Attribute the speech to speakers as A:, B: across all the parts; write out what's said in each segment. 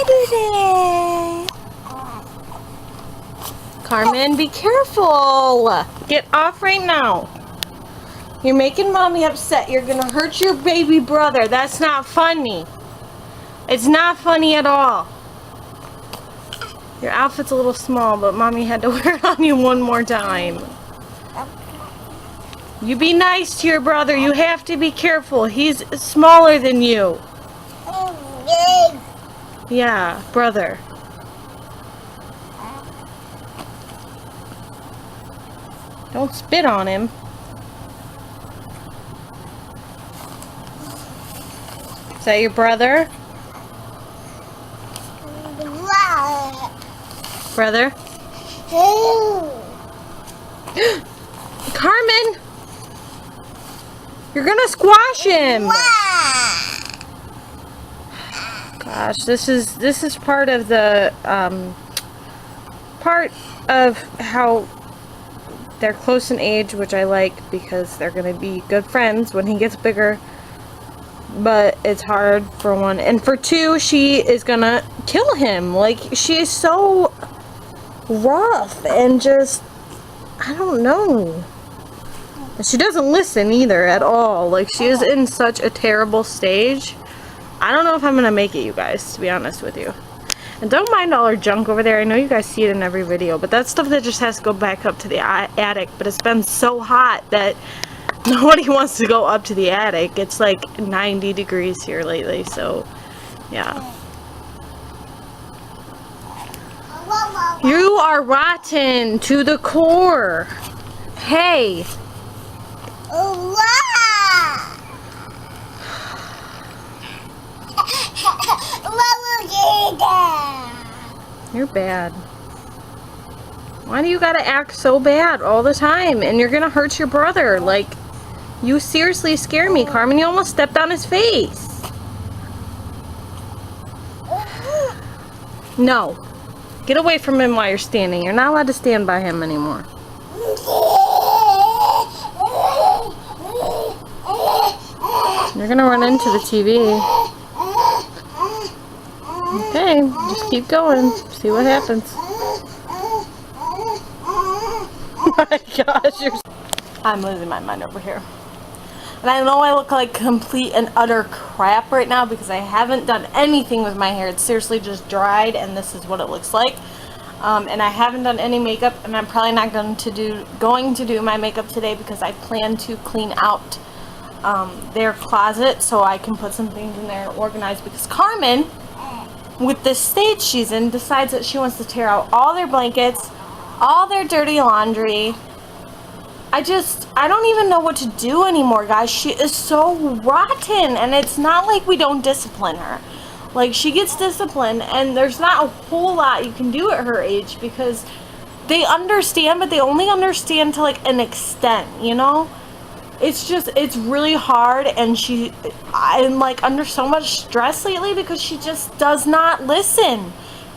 A: today. Carmen, be careful. Get off right now. You're making mommy upset. You're gonna hurt your baby brother. That's not funny. It's not funny at all. Your outfit's a little small, but mommy had to wear it on you one more time. You be nice to your brother. You have to be careful. He's smaller than you. Yeah, brother. Don't spit on him. Is that your brother? Brother? Carmen! You're gonna squash him! Gosh, this is part of the part of how they're close in age, which I like because they're gonna be good friends when he gets bigger. But it's hard for one, and for two, she is gonna kill him. Like, she is so rough and just, I don't know. She doesn't listen either at all. Like, she is in such a terrible stage. I don't know if I'm gonna make it, you guys, to be honest with you. And don't mind all her junk over there. I know you guys see it in every video, but that's stuff that just has to go back up to the attic. But it's been so hot that nobody wants to go up to the attic. It's like 90 degrees here lately, so yeah. You are rotten to the core. Hey. You're bad. Why do you gotta act so bad all the time? And you're gonna hurt your brother. Like, you seriously scare me, Carmen. You almost stepped on his face. No. Get away from him while you're standing. You're not allowed to stand by him anymore. You're gonna run into the TV. Okay, just keep going. See what happens. Oh my gosh, I'm losing my mind over here. And I know I look like complete and utter crap right now because I haven't done anything with my hair. It's seriously just dried, and this is what it looks like. And I haven't done any makeup, and I'm probably not going to do my makeup today because I plan to clean out their closet so I can put some things in there and organize, because Carmen, with this stage she's in, decides that she wants to tear out all their blankets, all their dirty laundry. I don't even know what to do anymore, guys. She is so rotten, and it's not like we don't discipline her. Like, she gets disciplined, and there's not a whole lot you can do at her age because they understand, but they only understand to like an extent, you know? It's really hard, and I'm like under so much stress lately because she just does not listen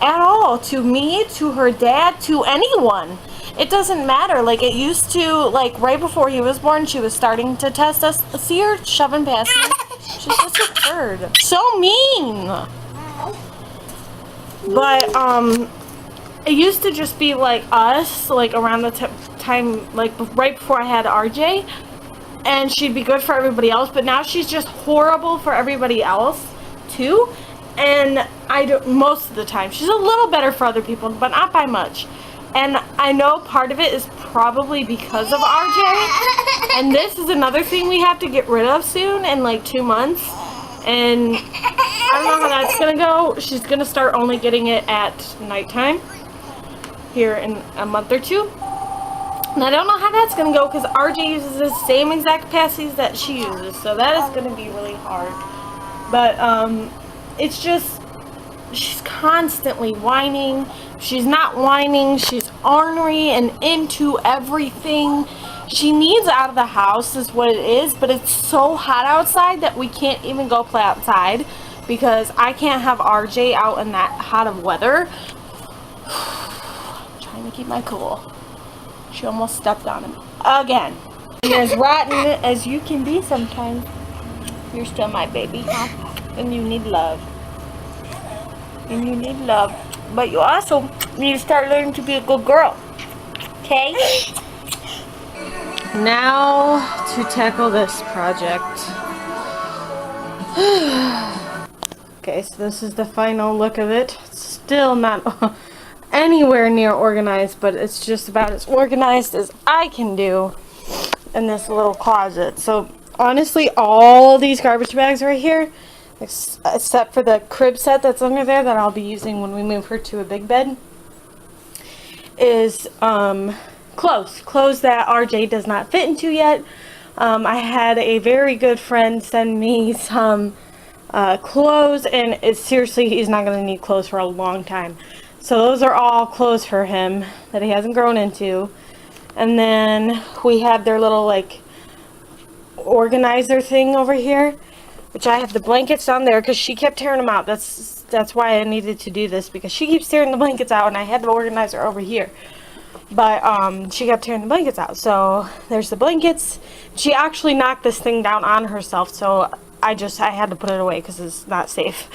A: at all to me, to her dad, to anyone. It doesn't matter. Like, it used to, like, right before he was born, she was starting to test us. See her shoving past me? She's just a turd. So mean. But it used to just be like us, like around the time, like right before I had RJ, and she'd be good for everybody else, but now she's just horrible for everybody else too. And most of the time she's a little better for other people, but not by much. And I know part of it is probably because of RJ, and this is another thing we have to get rid of soon in like 2 months. And I don't know how that's gonna go. She's gonna start only getting it at nighttime here in a month or two. And I don't know how that's going to go because RJ uses the same exact capacities that she uses. So that is going to be really hard. But it's just, she's constantly whining. She's not whining. She's ornery and into everything. She needs out of the house is what it is. But it's so hot outside that we can't even go play outside because I can't have RJ out in that hot of weather. I'm trying to keep my cool. She almost stepped on him again. You're as rotten as you can be sometimes. You're still my baby, huh? And you need love. And you need love. But you also need to start learning to be a good girl. Okay? Now to tackle this project. Okay, so this is the final look of it. It's still not anywhere near organized, but it's just about as organized as I can do in this little closet. So honestly, all these garbage bags right here, except for the crib set that's under there that I'll be using when we move her to a big bed, is clothes that RJ does not fit into yet. I had a very good friend send me some clothes, and seriously, he's not going to need clothes for a long time. So those are all clothes for him that he hasn't grown into. And then we have their little like organizer thing over here, which I have the blankets on there because she kept tearing them out. That's why I needed to do this, because she keeps tearing the blankets out, and I had the organizer over here. But she kept tearing the blankets out. So there's the blankets. She actually knocked this thing down on herself, so I had to put it away because it's not safe.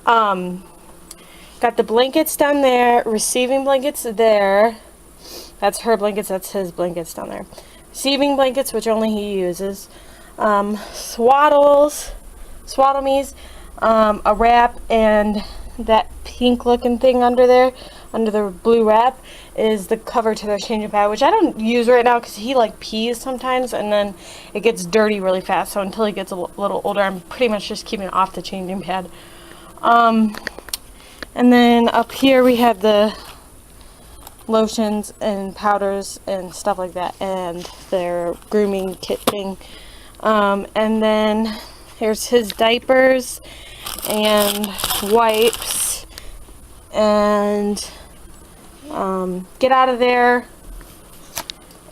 A: Got the blankets down there, receiving blankets there. That's her blankets, that's his blankets down there. Receiving blankets, which only he uses. Swaddle-me's, a wrap, and that pink looking thing under there, under the blue wrap, is the cover to their changing pad, which I don't use right now because he like pees sometimes and then it gets dirty really fast. So until he gets a little older, I'm pretty much just keeping it off the changing pad. And then up here we have the lotions and powders and stuff like that, and their grooming kit thing. And then here's his diapers and wipes and get out of there,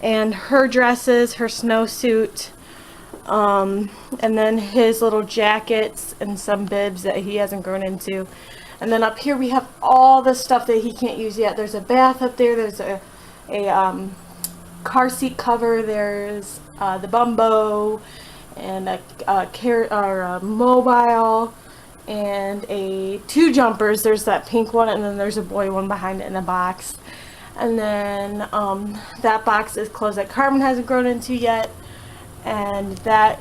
A: and her dresses, her snowsuit, and then his little jackets and some bibs that he hasn't grown into. And then up here we have all the stuff that he can't use yet. There's a bath up there, there's a car seat cover, there's the Bumbo, and a mobile, and two jumpers. There's that pink one, and then there's a boy one behind it in a box. And then that box is clothes that Carmen hasn't grown into yet. And that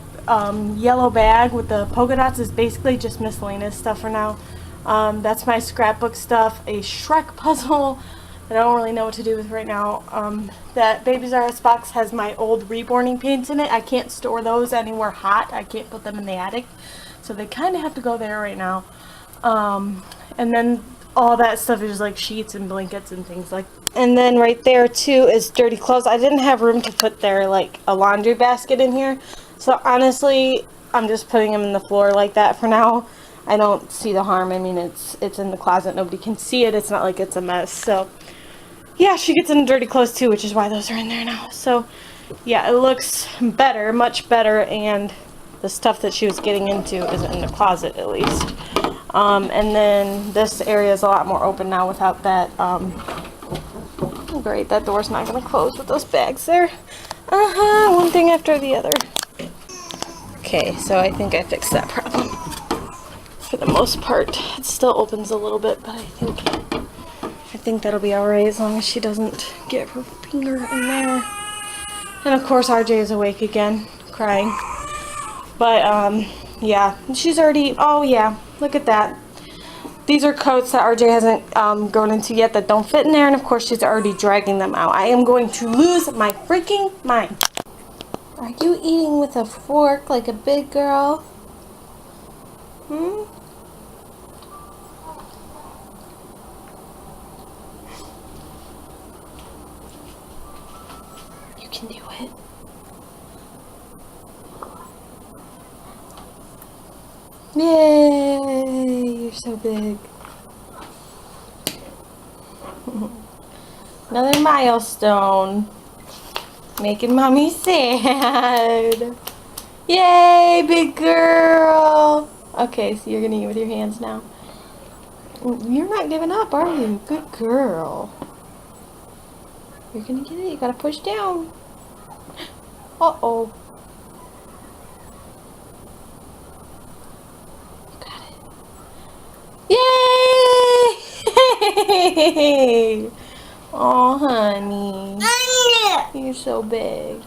A: yellow bag with the polka dots is basically just miscellaneous stuff for now. That's my scrapbook stuff, a Shrek puzzle that I don't really know what to do with right now. That Babies R Us box has my old reborning paints in it. I can't store those anywhere hot. I can't put them in the attic. So they kind of have to go there right now. And then all that stuff is like sheets and blankets and things like that. And then right there too is dirty clothes. I didn't have room to put their like a laundry basket in here. So honestly, I'm just putting them in the floor like that for now. I don't see the harm. I mean, it's in the closet. Nobody can see it. It's not like it's a mess. So yeah, she gets into dirty clothes too, which is why those are in there now. So yeah, it looks better, much better, and the stuff that she was getting into is in the closet at least. And then this area is a lot more open now without that. Great, that door's not going to close with those bags there. One thing after the other. Okay, so I think I fixed that problem. For the most part, it still opens a little bit, but I think that'll be alright as long as she doesn't get her finger in there. And of course RJ is awake again, crying. But yeah, she's already, oh yeah, look at that. These are coats that RJ hasn't grown into yet that don't fit in there, and of course she's already dragging them out. I am going to lose my freaking mind. Are you eating with a fork like a big girl? You can do it. Yay! You're so big. Another milestone. Making mommy sad. Yay, big girl! Okay, so you're gonna eat with your hands now. You're not giving up, are you? Good girl. You're gonna get it. You gotta push down. Uh-oh. You got it. Yay! big. Oh, honey. You're so big.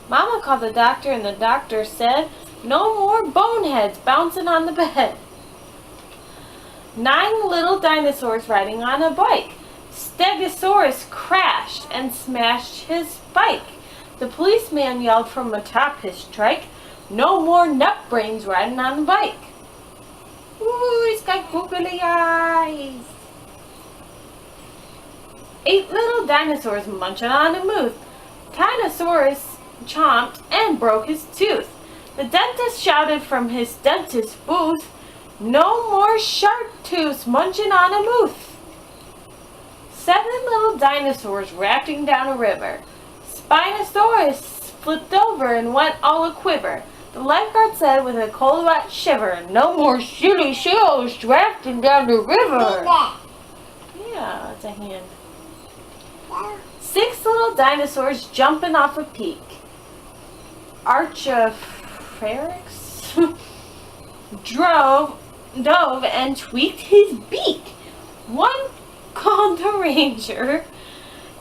A: Mama called the doctor, and the doctor said, no more boneheads bouncing on the bed. 9 little dinosaurs riding on a bike. Stegosaurus crashed and smashed his bike. The policeman yelled from atop his trike, no more nut brains riding on the bike. Ooh, he's got googly eyes. 8 little dinosaurs munching on a moose. Tinosaurus chomped and broke his tooth. The dentist shouted from his dentist booth, no more shark tooths munching on a moose. 7 little dinosaurs rafting down a river. Spinosaurus flipped over and went all a quiver. The lifeguard said with a cold wet shiver, no more shooty shows rafting down the river. Yeah, it's a hand. 6 little dinosaurs jumping off a peak. Archaeopteryx dove and tweaked his beak. One called the ranger,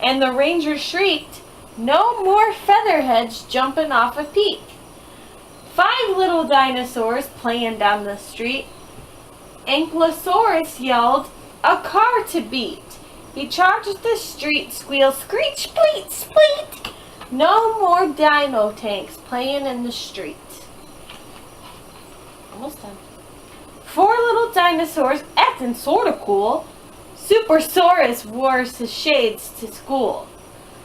A: and the ranger shrieked, no more featherheads jumping off a peak. 5 little dinosaurs playing down the street. Ankylosaurus yelled, a car to beat. He charged the street, squeal, screech, spleet, spleet. No more dino tanks playing in the street. Almost done. 4 little dinosaurs acting sorta cool. Supersaurus wore his shades to school.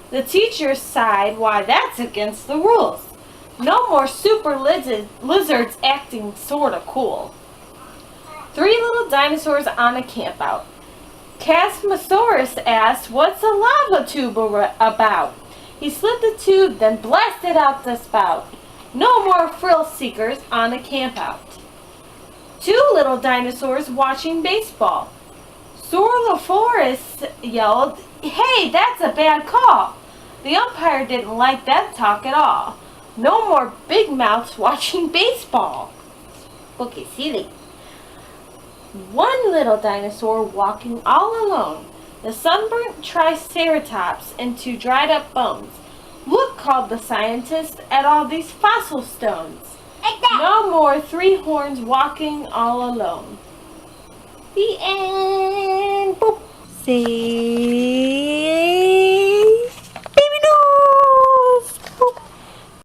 A: The teacher sighed, why that's against the rules. No more super lizards acting sorta cool. 3 little dinosaurs on a campout. Casmosaurus asked, what's a lava tube about? He slit the tube, then blasted out the spout. No more frill seekers on a campout. 2 little dinosaurs watching baseball. Saurosaurus yelled, hey, that's a bad call. The umpire didn't like that talk at all. No more big mouths watching baseball. Okay, silly. 1 little dinosaur walking all alone. The sunburnt triceratops into dried up bones. Look, called the scientist, at all these fossil stones. No more 3 horns walking all alone. The end. Boop. See.